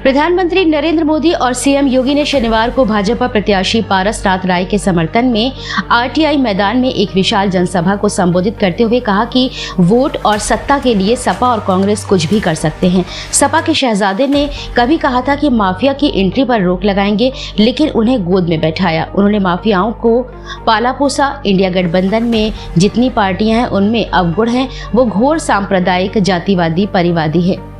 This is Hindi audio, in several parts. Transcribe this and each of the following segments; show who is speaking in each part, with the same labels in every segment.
Speaker 1: प्रधानमंत्री नरेंद्र मोदी और सीएम योगी ने शनिवार को भाजपा प्रत्याशी पारस नाथ राय के समर्थन में आरटीआई मैदान में एक विशाल जनसभा को संबोधित करते हुए कहा कि वोट और सत्ता के लिए सपा और कांग्रेस कुछ भी कर सकते हैं। सपा के शहजादे ने कभी कहा था कि माफिया की एंट्री पर रोक लगाएंगे, लेकिन उन्हें गोद में बैठाया। उन्होंने माफियाओं को पाला पोसा। इंडिया गठबंधन में जितनी पार्टियां हैं उनमें अवगुण हैं, वो घोर सांप्रदायिक, जातिवादी, परिवादी है।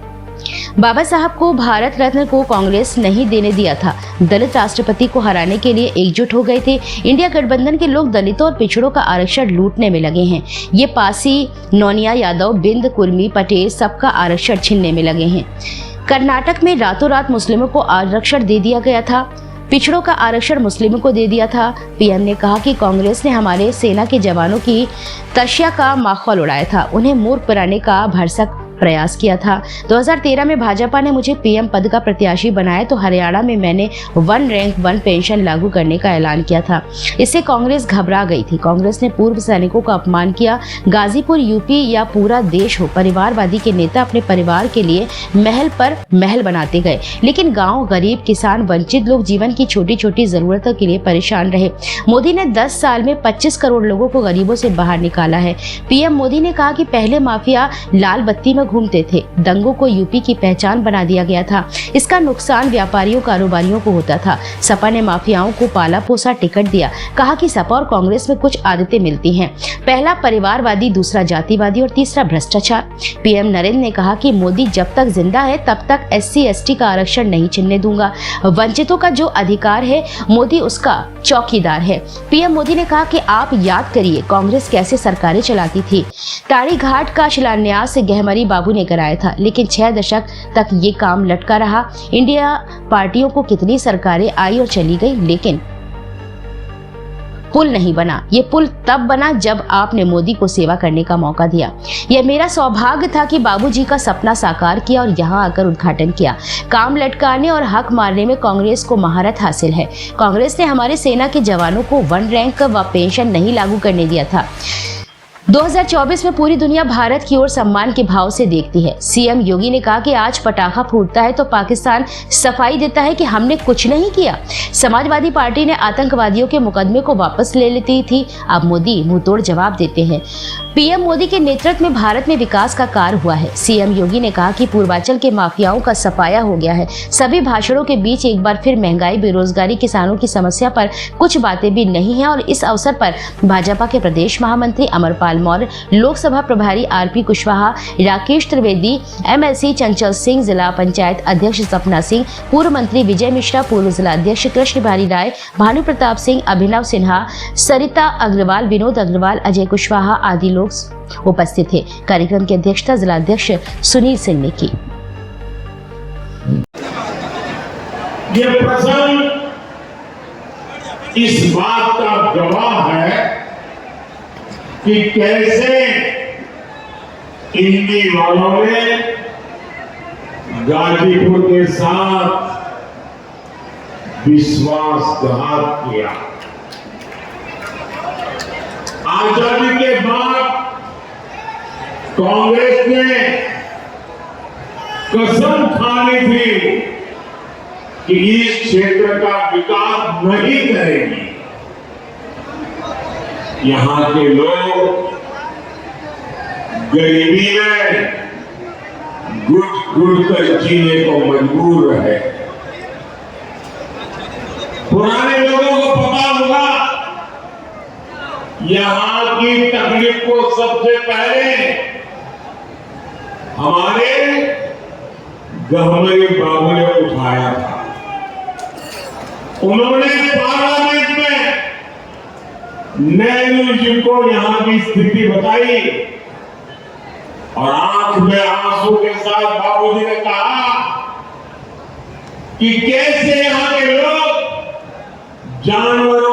Speaker 1: बाबा साहब को भारत रत्न को कांग्रेस नहीं देने दिया था। दलित राष्ट्रपति को हराने के लिए एकजुट हो गए थे। इंडिया गठबंधन के लोग दलितों और पिछड़ों का आरक्षण लूटने में लगे हैं। ये पासी, नौनिया, यादव, बिंद, कुर्मी, पटेल सबका आरक्षण छीनने में लगे हैं। कर्नाटक में रातों रात मुस्लिमों को आरक्षण दे दिया गया था। पिछड़ों का आरक्षण मुस्लिमों को दे दिया था। पीएम ने कहा कि कांग्रेस ने हमारे सेना के जवानों की तस्या का माहौल उड़ाया था, उन्हें मूर्ख बनाने का भरसक प्रयास किया था। 2013 में भाजपा ने मुझे पीएम पद का प्रत्याशी बनाया तो हरियाणा में मैंने 1 रैंक 1 पेंशन लागू करने का ऐलान किया था। इससे कांग्रेस घबरा गई थी। कांग्रेस ने पूर्व सैनिकों का अपमान किया। गाजीपुर, यूपी या पूरा देश हो, परिवारवादी के नेता अपने परिवार के लिए महल पर महल बनाते गए, लेकिन गाँव, गरीब, किसान, वंचित लोग जीवन की छोटी छोटी जरूरतों के लिए परेशान रहे। मोदी ने 10 साल में 25 करोड़ लोगों को गरीबों से बाहर निकाला है। पीएम मोदी ने कहा कि पहले माफिया लाल बत्ती में घूमते थे, दंगों को यूपी की पहचान बना दिया गया था। इसका नुकसान व्यापारियों, कारोबारियों को होता था। सपा ने माफियाओं को पाला पोसा, टिकट दिया। कहा कि सपा और कांग्रेस में कुछ आदतें मिलती हैं। पहला परिवारवादी, दूसरा जातिवादी और तीसरा भ्रष्टाचार। पीएम नरेंद्र ने कहा कि मोदी जब तक जिंदा है तब तक SC ST का आरक्षण नहीं छीनने दूंगा। वंचितों का जो अधिकार है, मोदी उसका चौकीदार है। पीएम मोदी ने कहा कि आप याद करिए कांग्रेस कैसे सरकारें चलाती थी। ताड़ी घाट का शिलान्यास गहमरी बाबू ने कराया था, लेकिन 6 दशक तक ये काम लटका रहा। इंडिया पार्टियों को कितनी सरकारें आई और चली गई, लेकिन पुल नहीं बना। ये पुल तब बना जब आपने मोदी को सेवा करने का मौका दिया। यह मेरा सौभाग्य था कि बाबूजी का सपना साकार किया और यहाँ आकर उद्घाटन किया। काम लटकाने और हक मारने में कांग्रेस को महारत हासिल है। कांग्रेस ने हमारे सेना के जवानों को 1 रैंक व पेंशन नहीं लागू करने दिया था। 2024 में पूरी दुनिया भारत की ओर सम्मान के भाव से देखती है। सीएम योगी ने कहा कि आज पटाखा फूटता है तो पाकिस्तान सफाई देता है कि हमने कुछ नहीं किया। समाजवादी पार्टी ने आतंकवादियों के मुकदमे को वापस ले लेती थी, अब मोदी मुंहतोड़ जवाब देते हैं। पीएम मोदी के नेतृत्व में भारत में विकास का कार्य हुआ है। सीएम योगी ने कहा कि पूर्वांचल के माफियाओं का सफाया हो गया है। सभी भाषणों के बीच एक बार फिर महंगाई, बेरोजगारी, किसानों की समस्या पर कुछ बातें भी नहीं है और इस अवसर पर भाजपा के प्रदेश महामंत्री अमरपाल मौर्य, लोकसभा प्रभारी RP कुशवाहा, राकेश त्रिवेदी, MLC चंचल सिंह, जिला पंचायत अध्यक्ष सपना सिंह, पूर्व मंत्री विजय मिश्रा, पूर्व जिला अध्यक्ष कृष्ण भारी राय, भानु प्रताप सिंह, अभिनव सिन्हा, सरिता अग्रवाल, विनोद अग्रवाल, अजय कुशवाहा आदि लोग उपस्थित थे। कार्यक्रम की अध्यक्षता जिला अध्यक्ष सुनील सिंह ने की।
Speaker 2: ये प्रसंग इस बात का गवाह है कि कैसे इंडी वालों ने गाजीपुर के साथ विश्वासघात किया। आजादी के बाद कांग्रेस ने कसम खानी थी कि इस क्षेत्र का विकास नहीं करेगी। यहां के लोग गरीबी में घुट कर जीने को मजबूर रहे। पुराने लोगों को पता होगा यहां की तकलीफ को सबसे पहले हमारे गहमरी बाबू ने उठाया था। उन्होंने पार्लियामेंट में नेहरू जी को यहां की स्थिति बताई और आंख में आंसू के साथ बाबूजी ने कहा कि कैसे यहां के लोग जानवरों